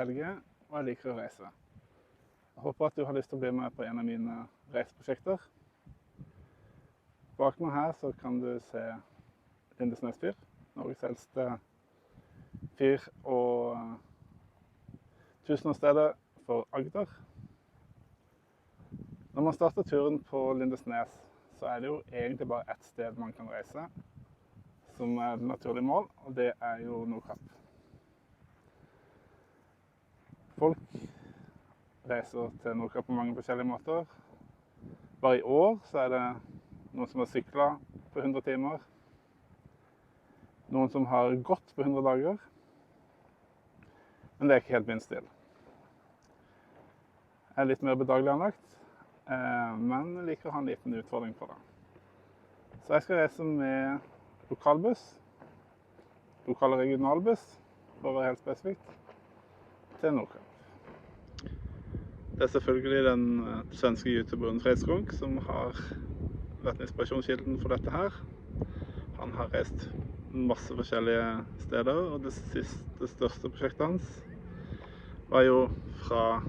Helge, og jeg liker å reise. Jeg håper at du har lyst til å bli med på en av mine reiseprosjekter. Bak meg her så kan du se Lindesnes fyr, Norges eldste fyr og tusenårsstedet for Agder. Når man starter turen på Lindesnes, så er det jo egentlig bare ett sted man kan reise, som er et naturlig mål, og det er jo Nordkapp. Folk reiser til Nordkapp på mange forskjellige måter. Bare i år så er det noen som har syklet på 100 timer. Noen som har gått på 100 dager. Men det er ikke helt min stil. Jeg er litt mer bedagelig anlagt, men liker å ha en liten utfordring på det. Så jeg skal reise med lokalbuss, lokal- og regionalbuss, for å være helt spesifikt, til Nordkapp. Det er selvfølgelig den svenske youtuberen Fredskrunk som har vært inspirasjonskilden for dette her. Han har reist masse forskjellige steder, og det største prosjektet hans var jo fra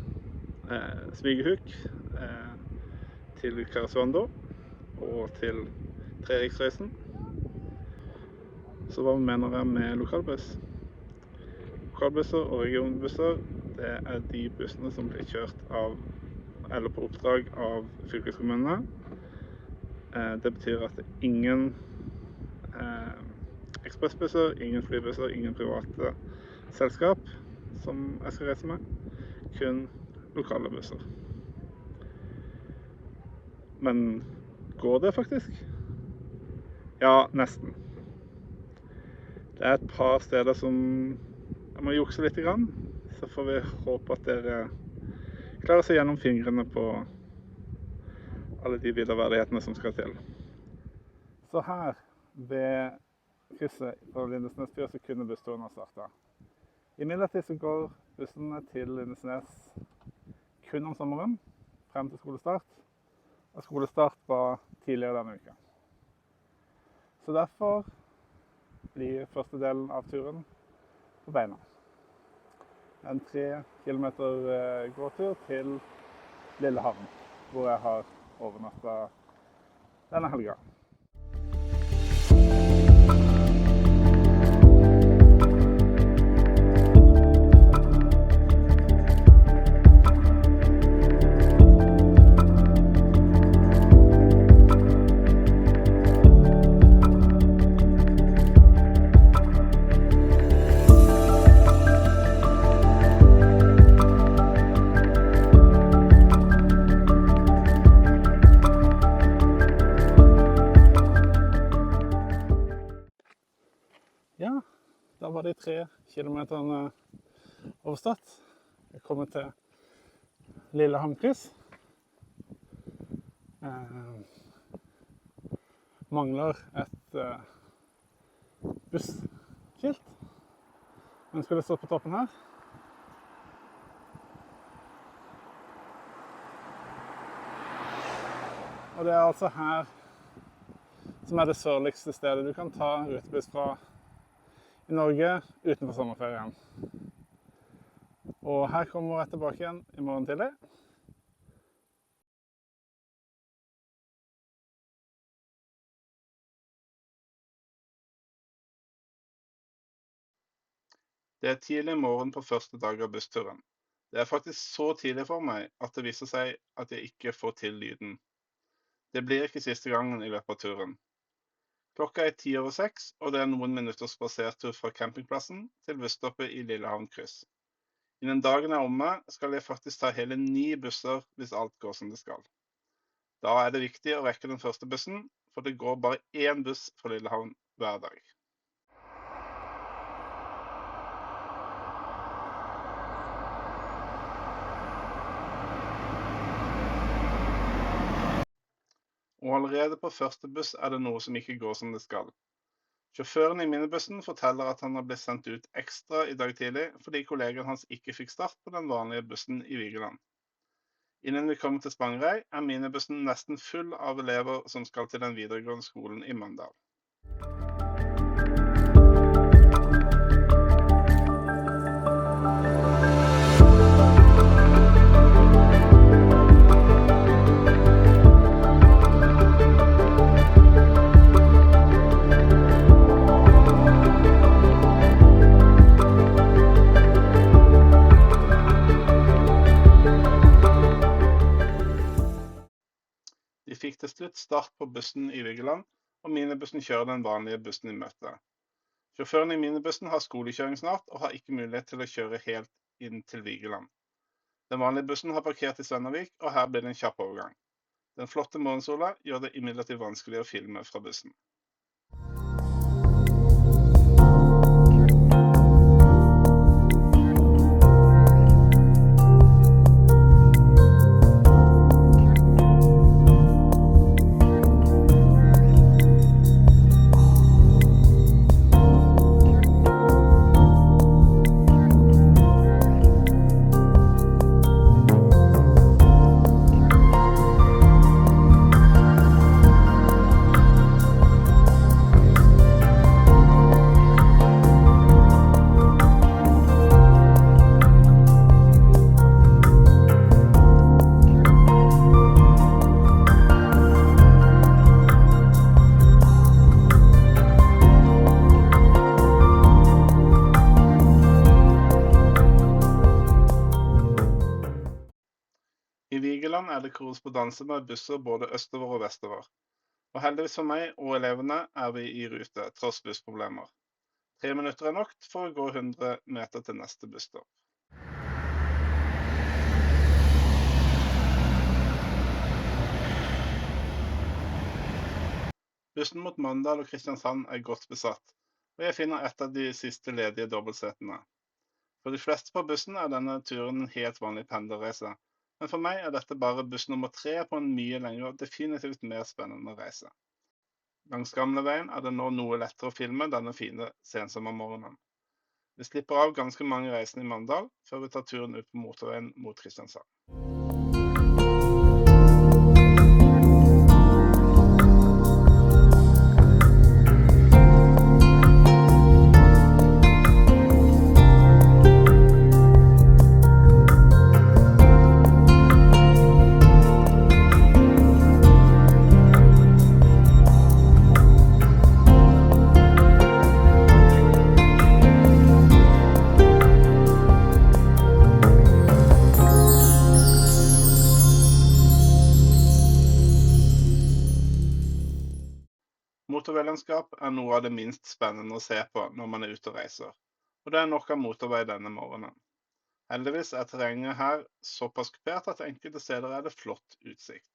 Smygehuk til Karesuando og til Treriksrøysen. Så hva mener jeg med lokalbuss? Lokalbusser og regionbusser, det er de bussene som blir kjørt av, eller på oppdrag av fylkeskommunene. Det betyr at det er ingen ekspressbusser, ingen flybusser, ingen private selskap som jeg skal reise med. Kun lokale busser. Men går det faktisk? Ja, nesten. Det er et par steder som jeg må jukse litt grann, så får vi håpe at dere klarer seg gjennom fingrene på alle de videreverdighetene som skal til. Så her ved krysset på Lindesnes fyr så kunne bussturen ha startet. Imidlertid så går bussene til Lindesnes kun om sommeren, frem til skolestart. Og skolestart var tidligere denne uka. Så derfor blir første delen av turen på beina. En 3 kilometer gåtur til Lillehavn, hvor jeg har overnattet denne helga. Ja, da var de 3 kilometerne overstått. Jeg kommer til Lillehamn kryss. Mangler et busskilt. Den skulle stått på toppen her. Og det er altså her som er det sørligste stedet du kan ta rutebuss fra i Norge utenfor sommerferien. Og her kommer jeg tilbake igjen i morgen tidlig. Det er tidlig morgen på første dag av bussturen. Det er faktisk så tidlig for meg at det viser seg at jeg ikke får til lyden. Det blir ikke siste gangen i løpet av turen. Klokka er 6:10, og det er noen minutters spasertur fra campingplassen til busstoppet i Lillehavn kryss. Innen dagen er omme, skal jeg faktisk ta hele 9 busser hvis alt går som det skal. Da er det viktig å rekke den første bussen, for det går bare 1 buss fra Lillehavn hver dag. Og allerede på første buss er det noe som ikke går som det skal. Sjåføren i minibussen forteller at han har blitt sendt ut ekstra i dag tidlig, fordi kollegaen hans ikke fikk start på den vanlige bussen i Vigeland. Innen vi kommer til Spangereid, er minibussen nesten full av elever som skal til den videregående skolen i Mandal. start på bussen i Vigeland, og minibussen kjører den vanlige bussen i møte. Sjåføren i minibussen har skolekjøring snart, og har ikke mulighet til å kjøre helt inn til Vigeland. Den vanlige bussen har parkert i Svennavik, og her blir det en kjapp overgang. Den flotte morgensola gjør det imidlertid vanskelig å filme fra bussen. I Vigeland er det korrespondanse med busser både østover og vestover. Og heldigvis for meg og elevene er vi i rute, tross bussproblemer. 3 minutter er nok for å gå 100 meter til neste busstopp. Bussen mot Mandal og Kristiansand er godt besatt, og jeg finner et av de siste ledige dobbeltsetene. For de fleste på bussen er denne turen en helt vanlig pendlerreise, men for meg er dette bare buss nummer 3 på en mye lengre og definitivt mer spennende reise. Langs Gamleveien er det nå noe lettere å filme denne fine sensommermorgenen. Vi slipper av ganske mange reisende i Mandal, før vi tar turen ut på motorveien mot Kristiansand. Motorveilandskap er noe av det minst spennende å se på når man er ute og reiser, og det er nok av motorvei denne morgenen. Heldigvis er terrenget her såpass kupert at enkelte steder er det flott utsikt.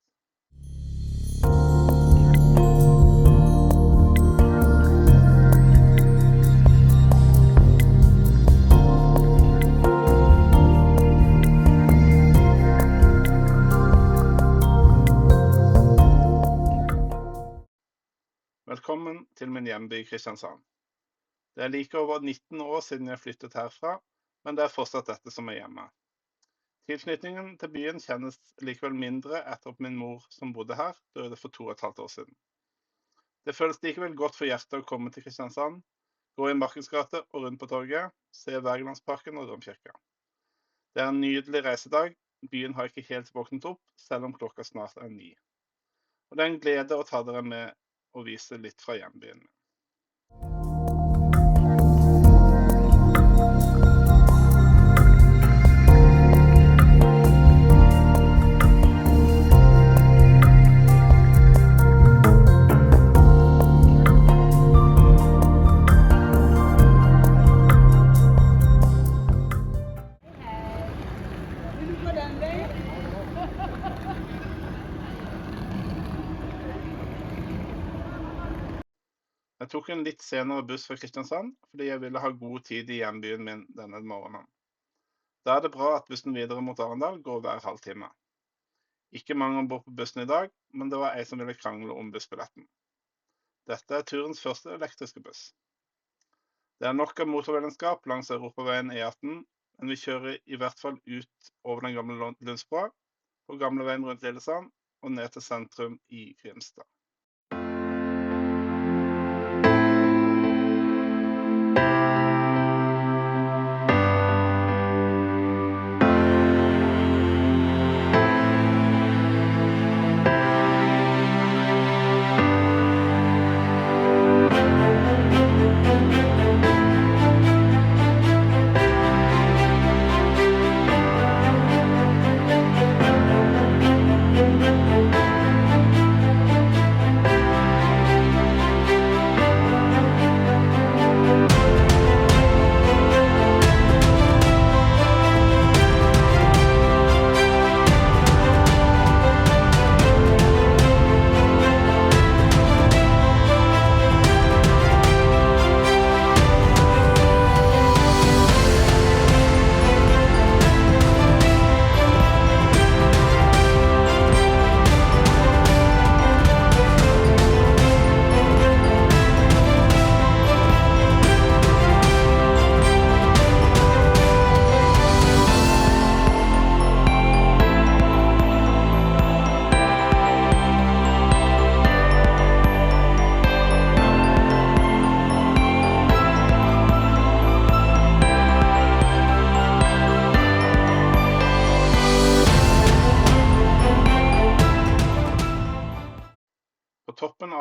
Velkommen til min hjemby Kristiansand. Det er like over 19 år siden jeg flyttet herfra, men det er fortsatt dette som er hjemme. Tilknytningen til byen kjennes likevel mindre etter at min mor som bodde her, døde for 2,5 år siden. Det føles likevel godt for hjertet å komme til Kristiansand, gå i Markedsgate og rundt på torget, se Wergelandsparken og Domkirka. Det er en nydelig reisedag, byen har ikke helt våknet opp, selv om klokka snart er 9. Og det er en glede å ta dere med og vise litt fra hjembyen. Jeg tok en litt senere buss fra Kristiansand, fordi jeg ville ha god tid i hjembyen min denne morgenen. Da er det bra at bussen videre mot Arendal går hver halvtime. Ikke mange ombord på bussen i dag, men det var ei som ville krangle om bussbilletten. Dette er turens første elektriske buss. Det er nok av motorveilandskap langs Europaveien E18, men vi kjører i hvert fall ut over den gamle Lundsbroa, på Gamleveien rundt Lillesand og ned til sentrum i Grimstad.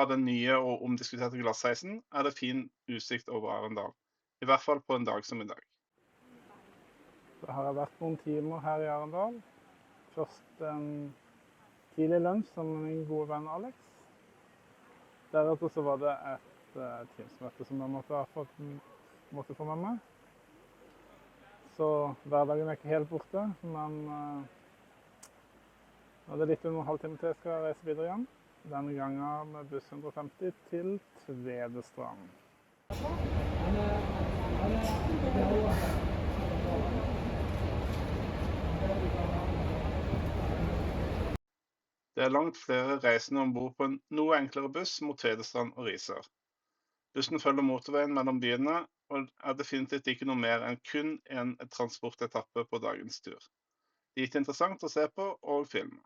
av den nye og omdiskuterte glassheisen det fin utsikt over Arendal. I hvert fall på en dag som i dag. Så har jeg vært noen timer her i Arendal. Først en tidlig lunsj sammen med min gode venn Alex. Deretter så var det et teamsmøte som jeg måtte få med meg. Så hverdagen ikke helt borte, men nå det litt under en halvtime til jeg skal reise videre igjen. Denne gangen med buss 150 til Tvedestrand. Det langt flere reisende ombord på en noe enklere buss mot Tvedestrand og Risør. Bussen følger motorveien mellom byene, og definitivt ikke noe mer enn kun en transportetappe på dagens tur. Litt interessant å se på og filme.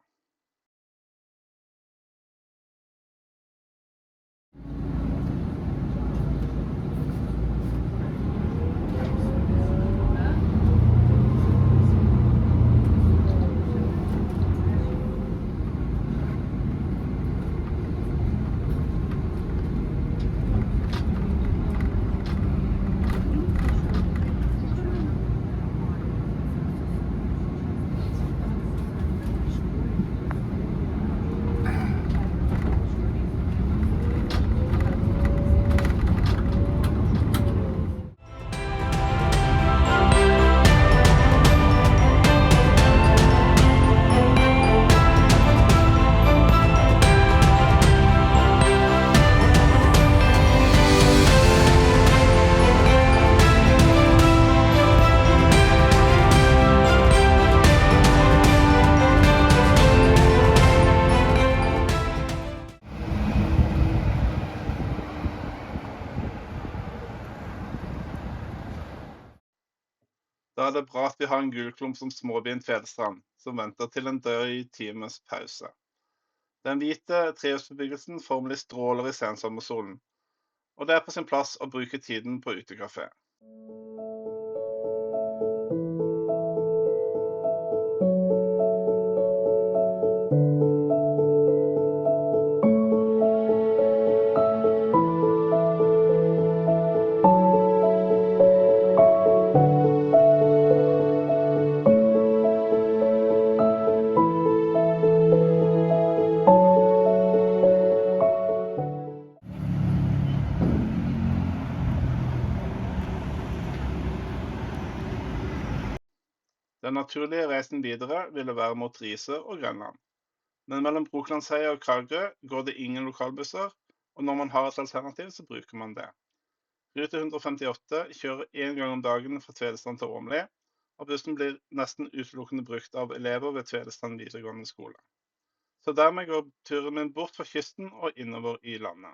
Da det bra at vi har en gulklump som småbyen Tvedestrand, som venter til en drøy times pause. Den hvite trehusbebyggelsen formelig stråler i sensommersolen, og det på sin plass å bruke tiden på utekafé. Den naturlige reisen videre ville være mot Risør og Grønland. Men mellom Brokelandsheia og Kragerø går det ingen lokalbusser, og når man har et alternativ, så bruker man det. Rute 158 kjører 1 gang om dagen fra Tvedestrand til Åmli, og bussen blir nesten utelukkende brukt av elever ved Tvedestrand videregående skole. Så dermed går turen min bort fra kysten og innover i landet.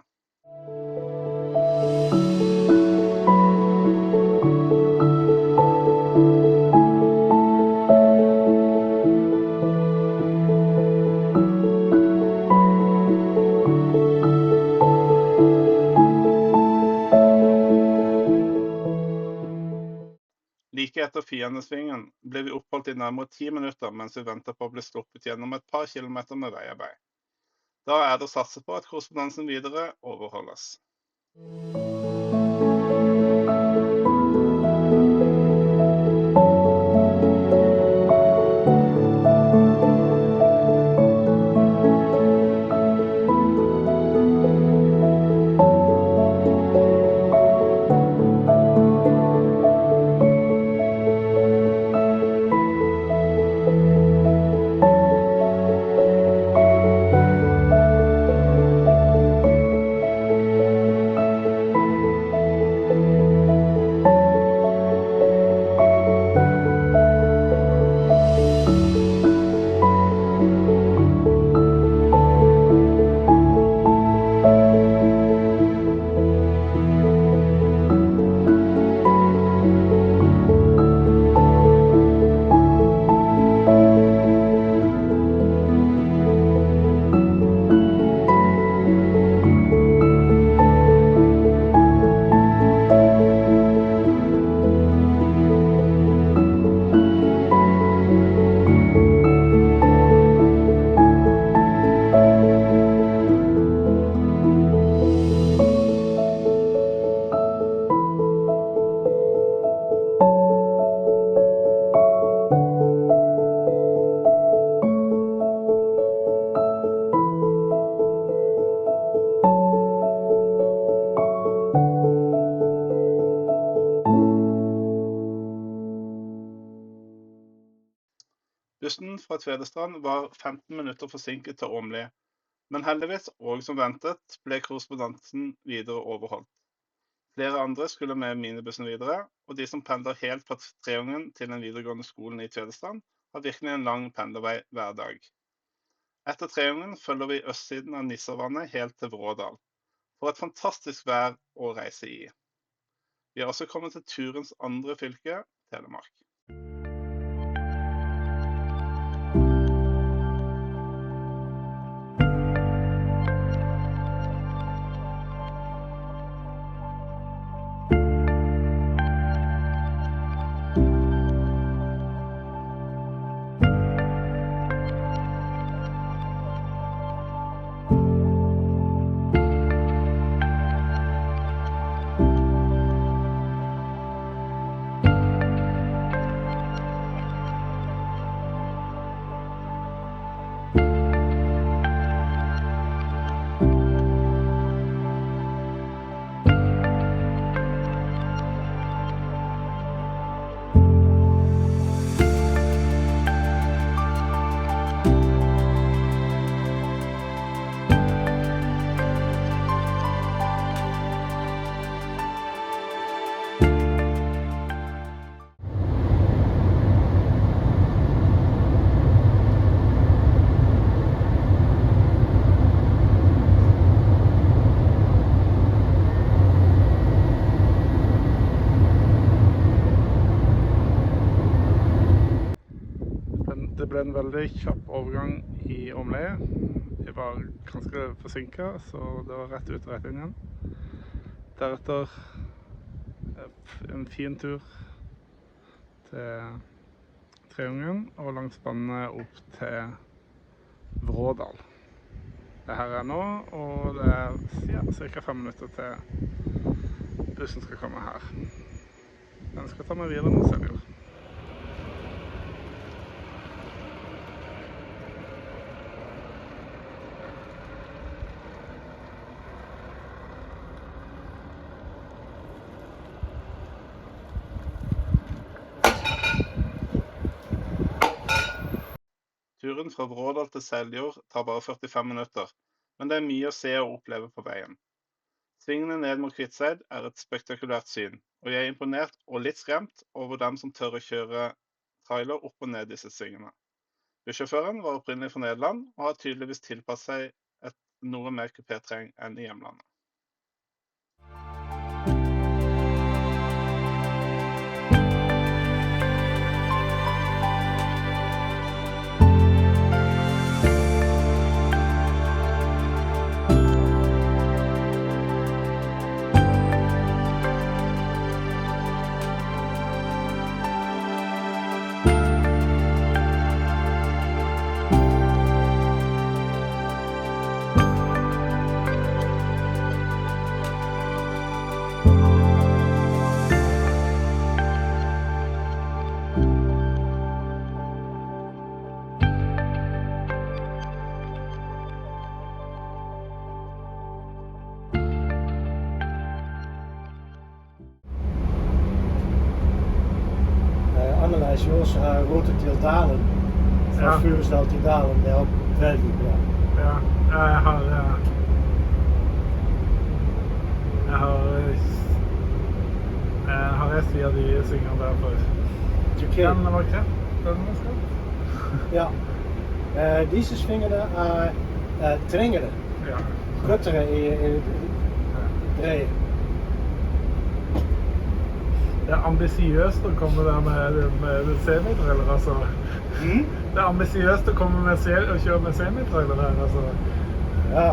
Like etter Fiendesvingen ble vi oppholdt i nærmere 10 minutter mens vi ventet på å bli sluppet gjennom et par kilometer med veiarbeid. Da det å satse på at korrespondansen videre overholdes. fra Tvedestrand var 15 minutter forsinket til Åmli, men heldigvis, og som ventet, ble korrespondansen videre overholdt. Flere andre skulle med minibussen videre, og de som pendler helt fra Treungen til den videregående skolen i Tvedestrand, har virkelig en lang pendlervei hver dag. Etter Treungen følger vi østsiden av Nisservannet helt til Vrådal, for et fantastisk vær å reise i. Vi har også kommet til turens andre fylke, Telemark. Det ble en veldig kjapp overgang i Åmli. Jeg var ganske forsinket, så det var rett ut og rett inn igjen. Deretter en fin tur til Treungen og langs vannet opp til Vrådal. Det her er nå, og det er ca. 5 minutter til bussen skal komme her. Den skal ta meg videre mot Seljord. Turen fra Vrådal til Seljord tar bare 45 minutter, men det er mye å se og oppleve på veien. Svingene ned mot Kviteseid er et spektakulært syn, og jeg er imponert og litt skremt over dem som tør å kjøre trailer opp og ned disse svingene. Bussjåføren var opprinnelig fra Nederland og har tydeligvis tilpasset seg et noe mer kupéterreng enn i hjemlandet. Annelijs Jos rond het til Dalen. Fra Fyresdal til Dalen, det er veldig bra. Ja, jeg har reist via de svingene der før. Den var ikke den var skal. Ja, disse svingene er trengere, kortere i dreien. Det er ambisiøst å komme der med semitrailer, altså. Det er ambisiøst å komme og kjøre med semitrailer her, altså. Ja.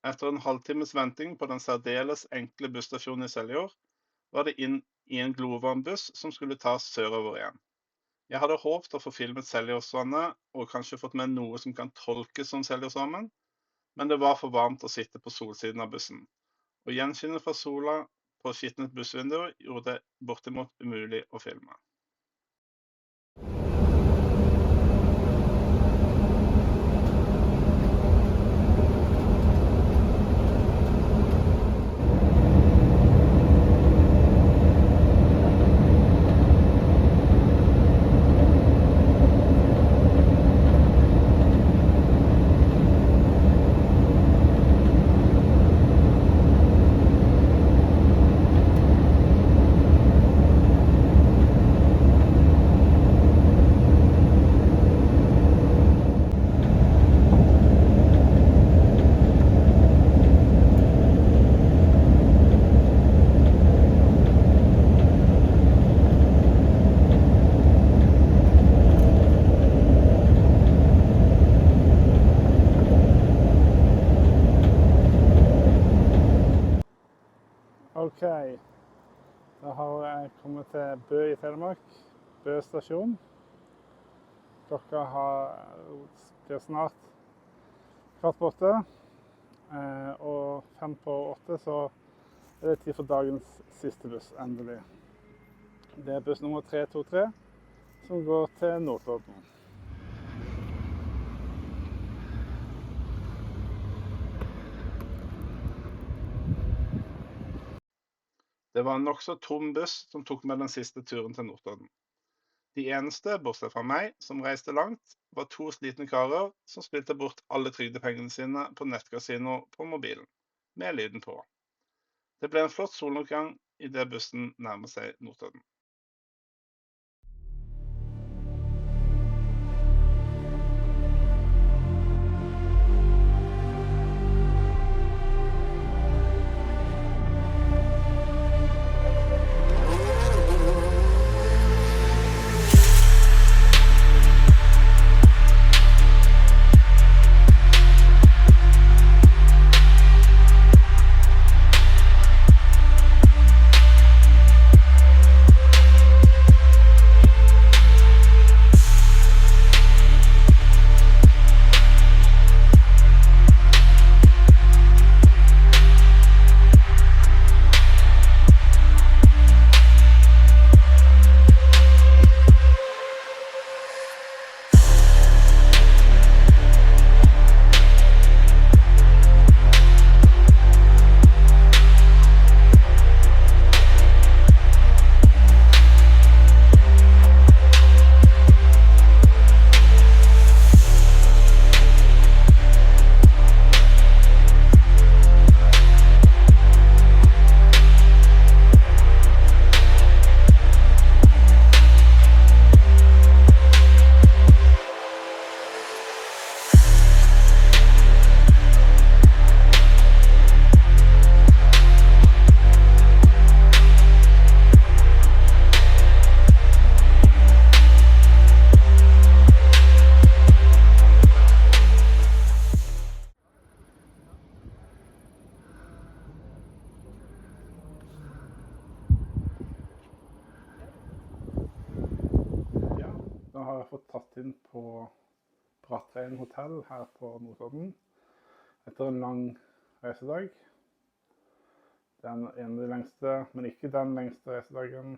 Etter en halvtimes venting på den særdeles enkle busstasjonen i Seljord, var det inn i en glovarm buss som skulle ta oss sørover igjen. Jeg hadde håpet å få filmet Seljordsvannet og kanskje fått med noe som kan tolkes som Seljordsvarmen, men det var for varmt å sitte på solsiden av bussen, og gjenskinnet fra sola på skitnet bussvindu gjorde det bortimot umulig å filme. Ok, da har jeg kommet til Bø i Telemark, Bø stasjon. Klokka blir snart 7:15, og 7:55 så er det tid for dagens siste buss, endelig. Det er buss nummer 323 som går til Notodden. Det var en nokså tom buss som tok med den siste turen til Notodden. De eneste, bortsett fra meg, som reiste langt, var 2 slitne karer som spilte bort alle trygdepengene sine på nettkasino på mobilen, med lyden på. Det ble en flott soloppgang i det bussen nærmer seg Notodden. Da har jeg fått tatt inn på Brattrein hotell her på Notodden etter en lang reisedag. Det er en av de lengste, men ikke den lengste reisedagen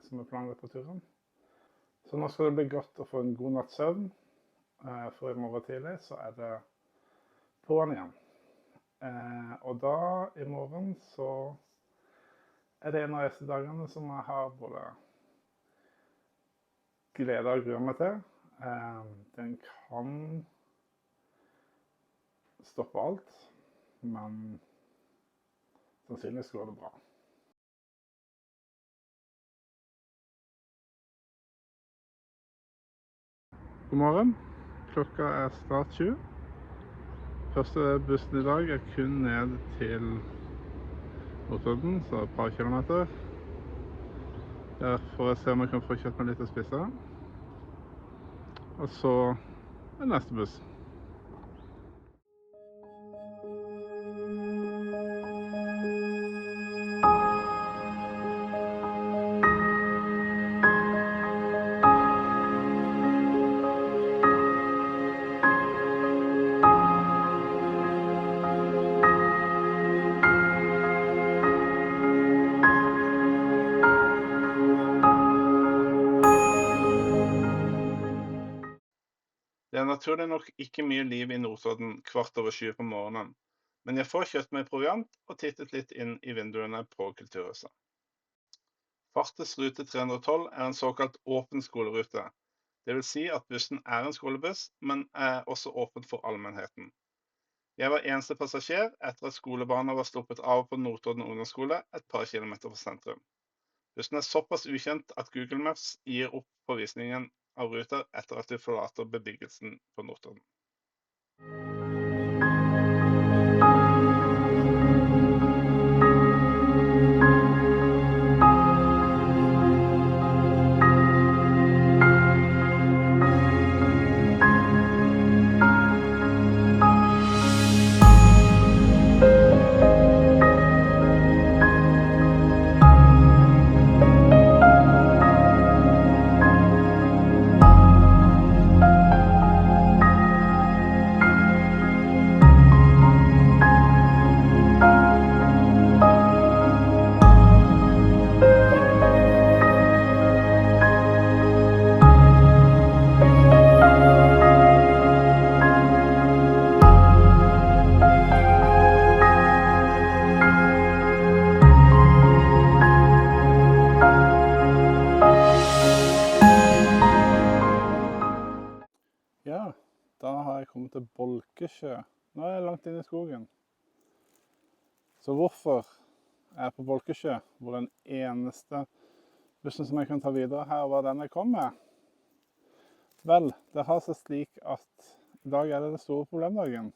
som er planlagt på turen. Så nå skal det bli godt å få en god natts søvn, for i morgen tidlig så er det på'n igjen. Og da i morgen så er det en av reisedagene som jeg har både glede og gruer meg til. Den kan stoppe alt, men sannsynligvis går det bra. God morgen. Klokka er snart 20. Første bussen i dag er kun ned til Notodden, så et par kilometer. Der får jeg se om jeg kan få kjøpt meg litt å spise. Og så er neste buss. Det er naturlig nok ikke mye liv i Notodden 7:15 på morgenen, men jeg får kjøpt meg proviant og tittet litt inn i vinduene på Kulturhuset. Fartes rute 312 er en såkalt åpen skolerute. Det vil si at bussen er en skolebuss, men er også åpen for allmennheten. Jeg var eneste passasjer etter at skolebarna var sluppet av på Notodden ungdomsskole et par kilometer fra sentrum. Bussen er såpass ukjent at Google Maps gir opp på visningen av ruter etter at du forlater bebyggelsen på Notodden. Ja, da har jeg kommet til Bolkesjø. Nå er jeg langt inn i skogen. Så hvorfor er jeg på Bolkesjø, hvor den eneste bussen som jeg kan ta videre her var den jeg kom med? Vel, det har seg slik at i dag er det den store problemdagen.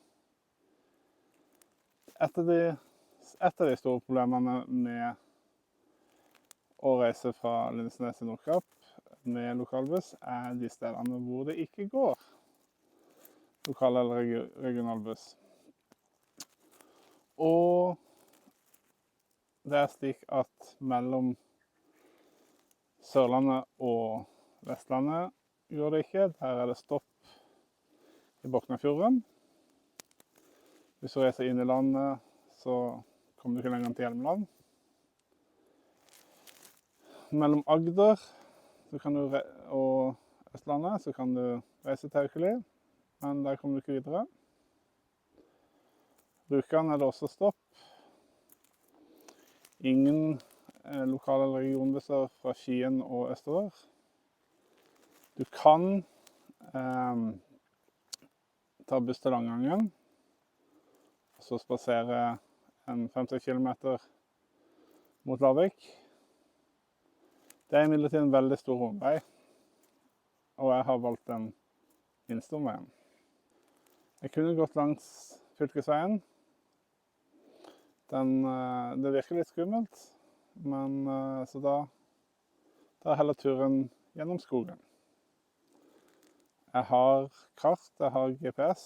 Et av de store problemene med å reise fra Lindesnes til Nordkapp med lokalbuss er de stedene hvor det ikke går lokal- eller regionalbuss. Og det er slik at mellom Sørlandet og Vestlandet går det ikke. Her er det stopp i Boknafjorden. Hvis du reiser inn i landet, så kommer du ikke lenger til Hjelmeland. Mellom Agder og Østlandet så kan du reise til Haukeli, men der kommer du ikke videre. Rjukan er det også stopp. Ingen lokale eller regionbusser fra Skien og østover. Du kan ta buss til Langangen, og så spasere en 50 kilometer mot Larvik. Det er imidlertid en veldig stor omvei, og jeg har valgt den minste omveien. Jeg kunne gått langs fylkesveien. Det virker litt skummelt, men så da tar jeg heller turen gjennom skogen. Jeg har kart, jeg har GPS.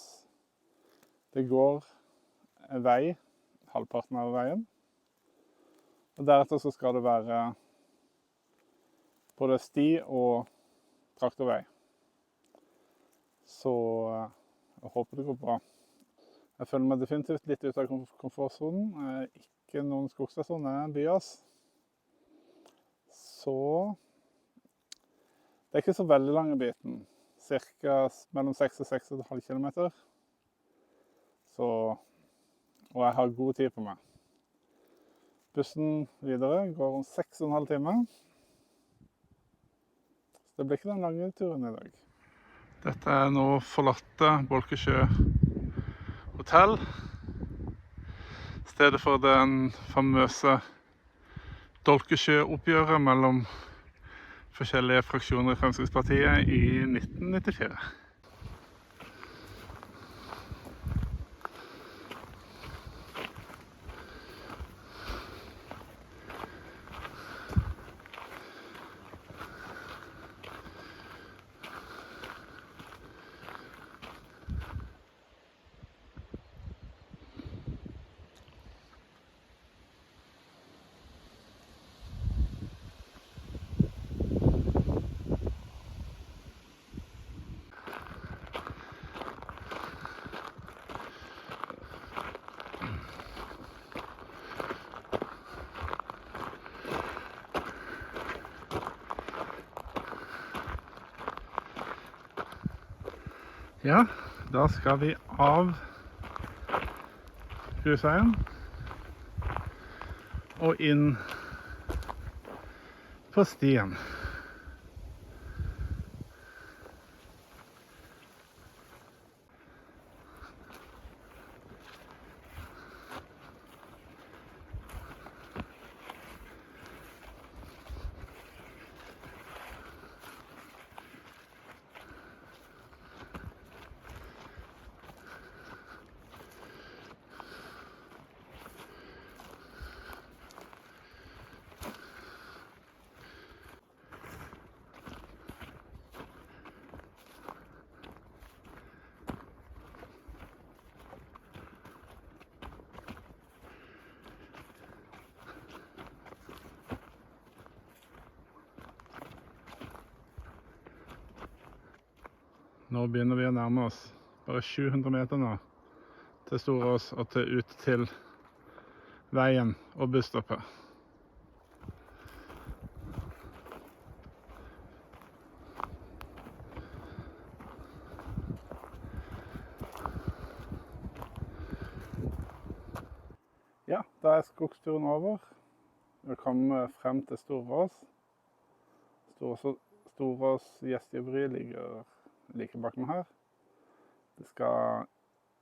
Det går en vei, halvparten av veien. Og deretter så skal det være både sti og traktorvei. Så jeg håper det går bra. Jeg føler meg definitivt litt ut av komfortzonen. Ikke noen skogstasjon, det er en byas. Så det er ikke så veldig lange biten. Cirka mellom 6 og 6,5 kilometer. Og jeg har god tid på meg. Bussen videre går om 6,5 timer. Så det blir ikke den lange turen i dag. Dette er nå forlatte Bolkesjø hotell. Stedet for den famøse Dolkesjø-oppgjøret mellom forskjellige fraksjoner i Fremskrittspartiet i 1994. Ja, da skal vi av grusveien og inn på stien. Nå begynner vi å nærme oss. Bare 700 meter nå til Storås og ut til veien og busstoppet. Ja, da er skogsturen over. Vi kommer frem til Storås. Storås gjestgiveri ligger like bak meg her. Det skal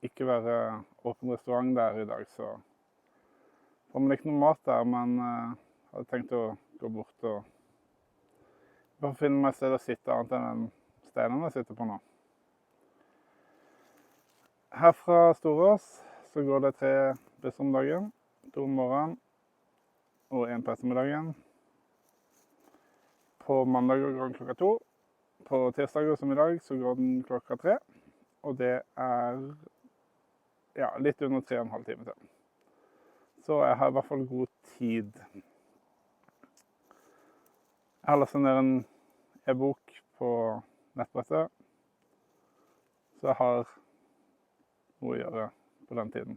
ikke være åpen restaurant der i dag, så får man ikke noe mat der, men jeg hadde tenkt å gå bort og bare finne meg et sted å sitte annet enn den steinen jeg sitter på nå. Her fra Storås så går det 3 busser om dagen, 2 om morgenen og 1 på ettermiddagen. På mandag går den klokka 2. På tirsdager som i dag så går den klokka 3, og det er litt under 3,5 timer til. Så jeg har i hvert fall god tid. Jeg har lastet ned en e-bok på nettbrettet, så jeg har noe å gjøre på den tiden.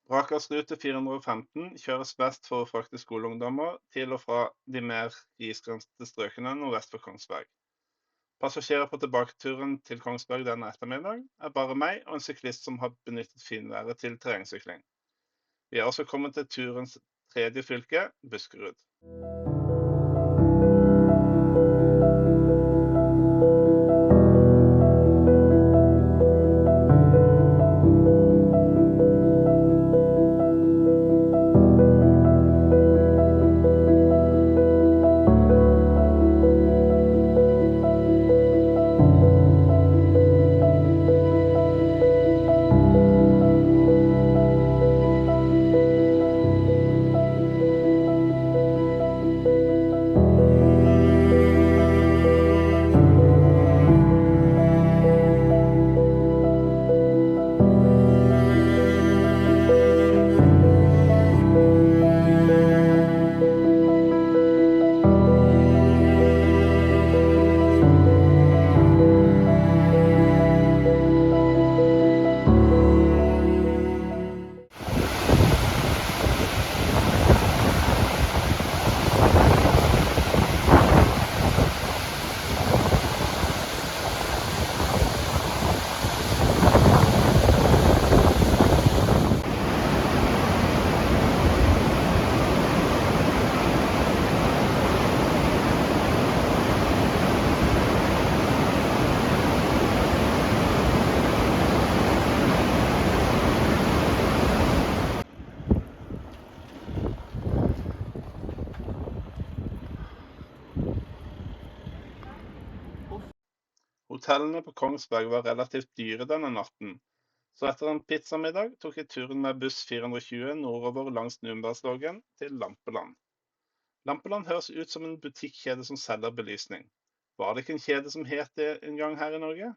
Brakars rute 415 kjøres vest for å frakte skoleungdommer til og fra de mer isgrensete strøkene nordvest for Kongsberg. Passasjerer på tilbaketuren til Kongsberg denne ettermiddag er bare meg og en syklist som har benyttet finværet til terrengsykling. Vi er også kommet til turens 3. fylke, Buskerud. Hotellene på Kongsberg var relativt dyre denne natten, så etter en pizzamiddag tok jeg turen med buss 420 nordover langs Nürnbergslågen til Lampeland. Lampeland høres ut som en butikkjede som selger belysning. Var det ikke en kjede som het det en gang her i Norge?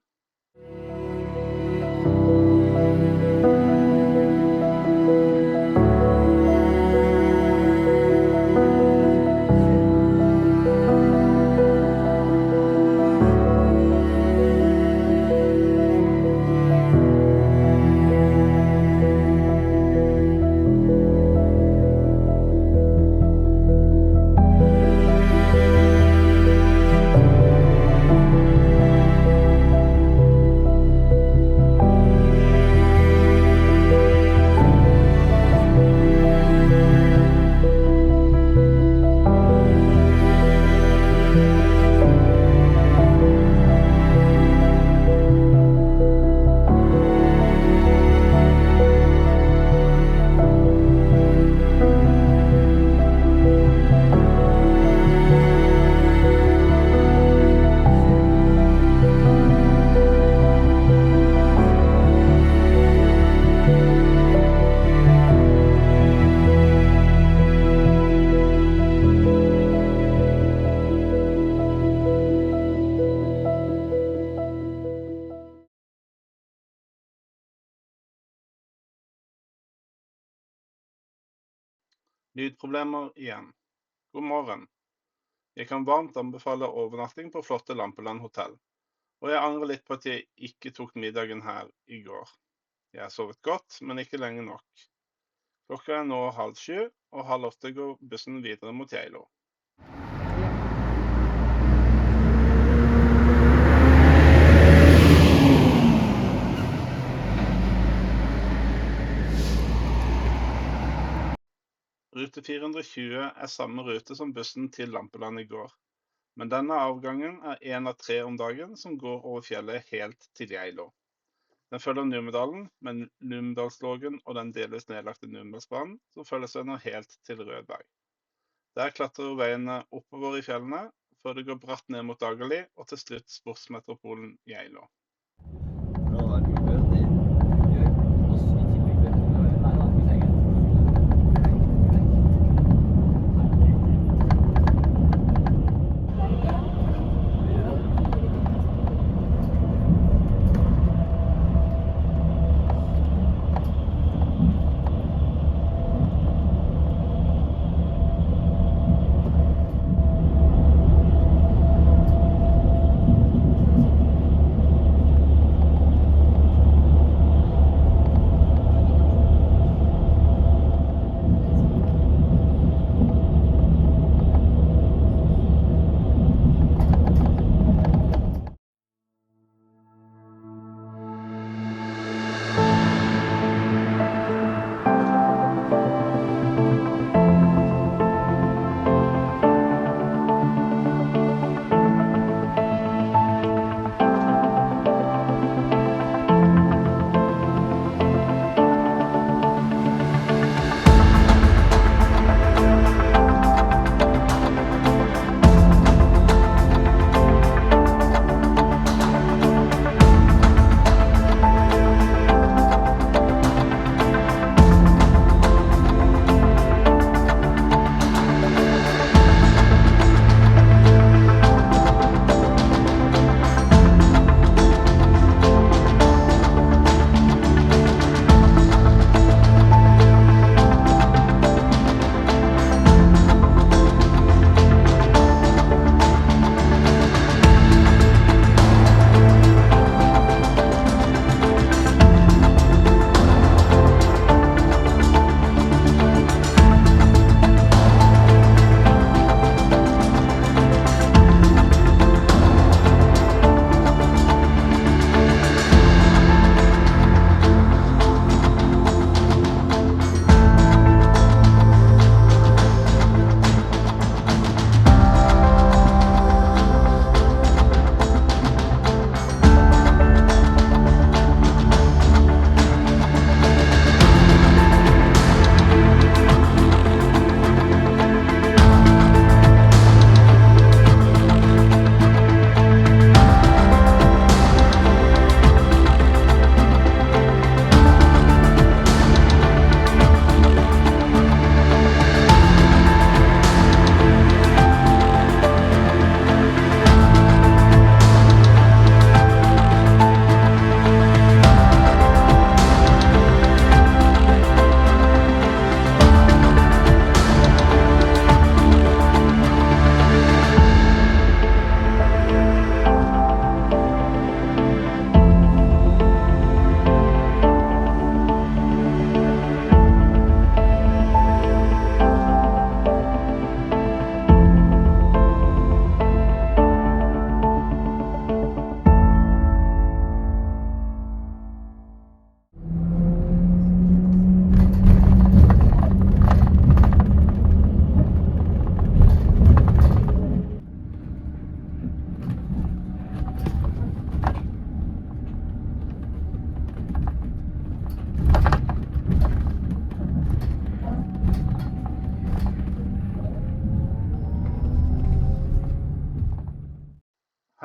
Lydproblemer igjen. God morgen. Jeg kan varmt anbefale overnatting på flotte Lampeland hotell. Og jeg angrer litt på at jeg ikke tok middagen her i går. Jeg har sovet godt, men ikke lenge nok. Klokka er nå 6:30, og 7:30 går bussen videre mot Geilo. Rute 420 er samme rute som bussen til Lampeland i går, men denne avgangen er en av 3 om dagen som går over fjellet helt til Geilo. Den følger Numedalen, med Numedalslågen og den delvis nedlagte Numedalsbanen, som følgesvenner helt til Rødberg. Der klatrer veiene oppover i fjellene, før det går bratt ned mot Dagali, og til slutt sportsmetropolen Geilo.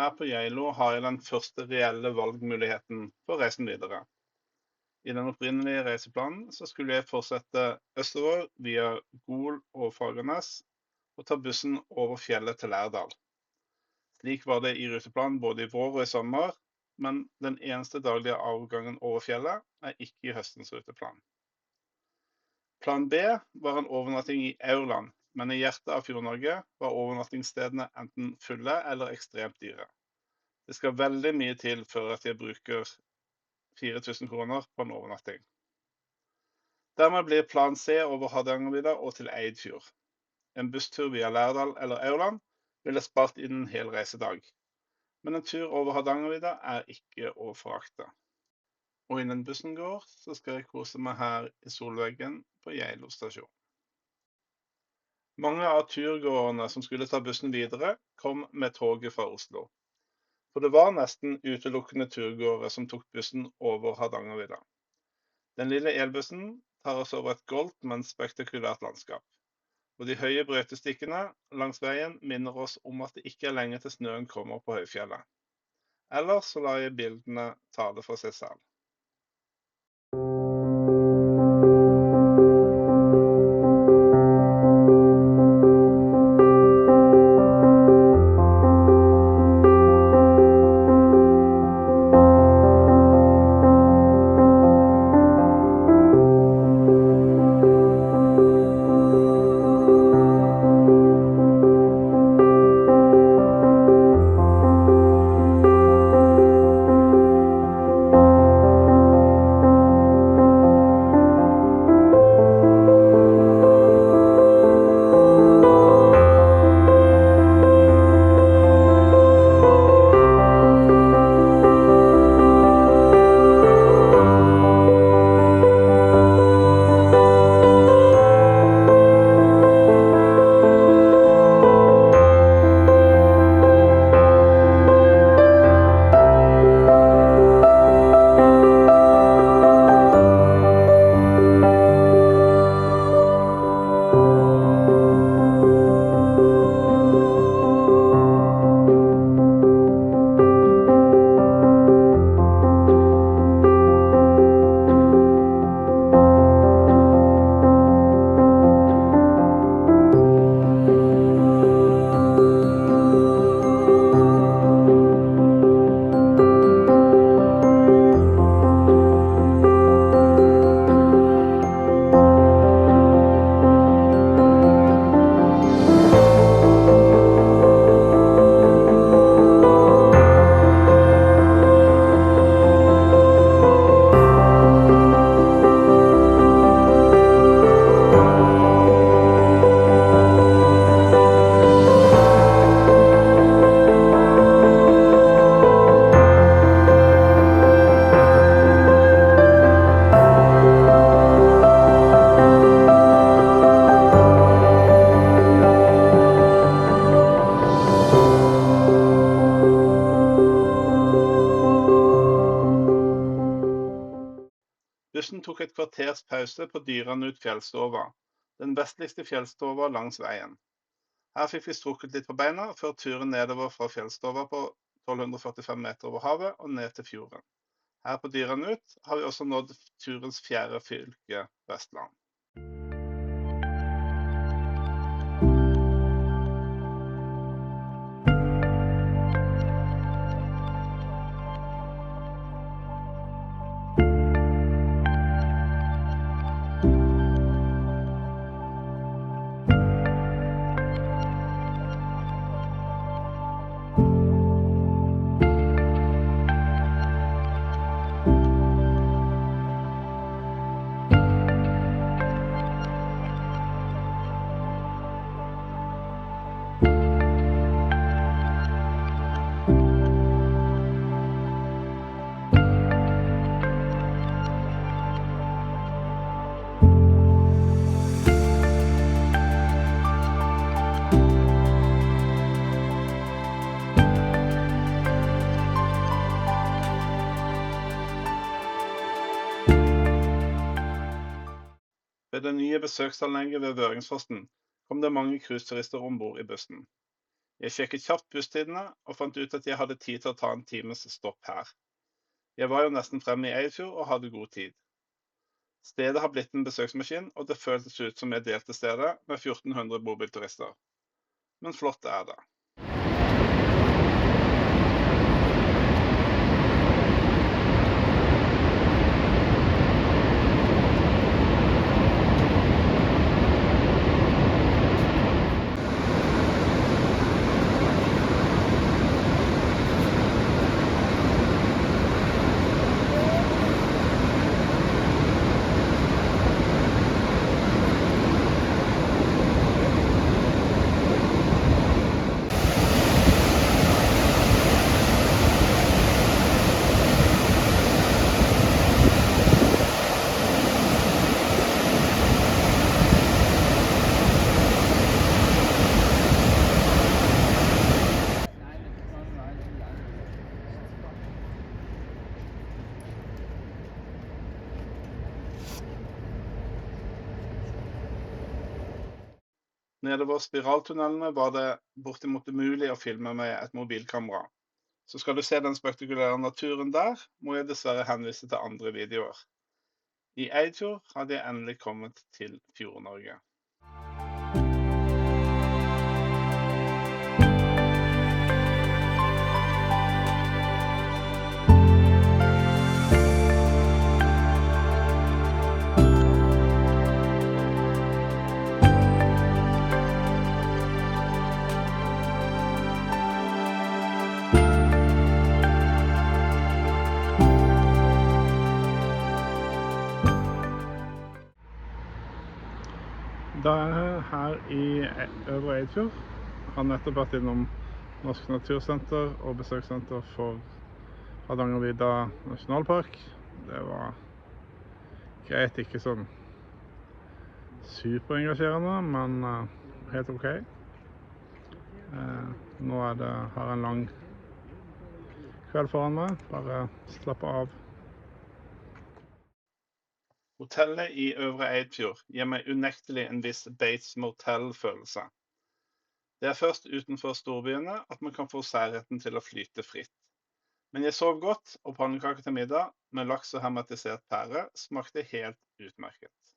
Her på Geilo har jeg den første reelle valgmuligheten for reisen videre. I den opprinnelige reiseplanen så skulle jeg fortsette østover via Gol og Fagernes og ta bussen over fjellet til Lærdal. Slik var det i ruteplanen både i vår og i sommer, men den eneste daglige avgangen over fjellet er ikke i høstens ruteplan. Plan B var en overnatting i Aurland, men i hjertet av Fjord-Norge var overnattingsstedene enten fulle eller ekstremt dyre. Det skal veldig mye til før at jeg bruker 4000 kroner på en overnatting. Dermed blir plan C over Hardangervidda og til Eidfjord. En busstur via Lærdal eller Aurland ville spart inn en hel reisedag. Men en tur over Hardangervidda er ikke å forakte. Og innen bussen går, så skal jeg kose meg her i solveggen på Geilo stasjon. Mange av turgåerne som skulle ta bussen videre, kom med toget fra Oslo. For det var nesten utelukkende turgåere som tok bussen over Hardangervidda. Den lille elbussen tar oss over et goldt, men spektakulært landskap. Og de høye brøytestikkene langs veien minner oss om at det ikke er lenge til snøen kommer på høyfjellet. Ellers så lar jeg bildene tale for seg selv. Bussen tok et kvarters pause på Dyranut fjellstova, den vestligste fjellstova langs veien. Her fikk vi strukket litt på beina før turen nedover fra fjellstova på 1245 meter over havet og ned til fjorden. Her på Dyranut har vi også nådd turens 4. fylke, Vestland. Ved det nye besøksanlegget ved Vøringsfossen kom det mange cruiseturister ombord i bussen. Jeg sjekket kjapt busstidene og fant ut at jeg hadde tid til å ta en times stopp her. Jeg var jo nesten fremme i Eidfjord og hadde god tid. Stedet har blitt en besøksmaskin, og det føltes ut som jeg delte stedet med 1400 bobilturister. Men flott er det. Nedover spiraltunnelene var det bortimot umulig å filme med et mobilkamera. Så skal du se den spektakulære naturen der, må jeg dessverre henvise til andre videoer. I Eidfjord hadde jeg endelig kommet til Fjord-Norge. Da er jeg her i Øvre Eidfjord. Jeg har nettopp vært innom Norsk Natursenter og besøkssenter for Hardangervidda nasjonalpark. Det var greit, ikke sånn superengasjerende, men helt ok. Nå har jeg en lang kveld foran meg, bare slappe av. Hotellet i Øvre Eidfjord gir meg unektelig en viss Bates Motel-følelse. Det er først utenfor storbyene at man kan få særretten til å flyte fritt. Men jeg sov godt, og pannekaker til middag med laks og hermetisert pære smakte helt utmerket.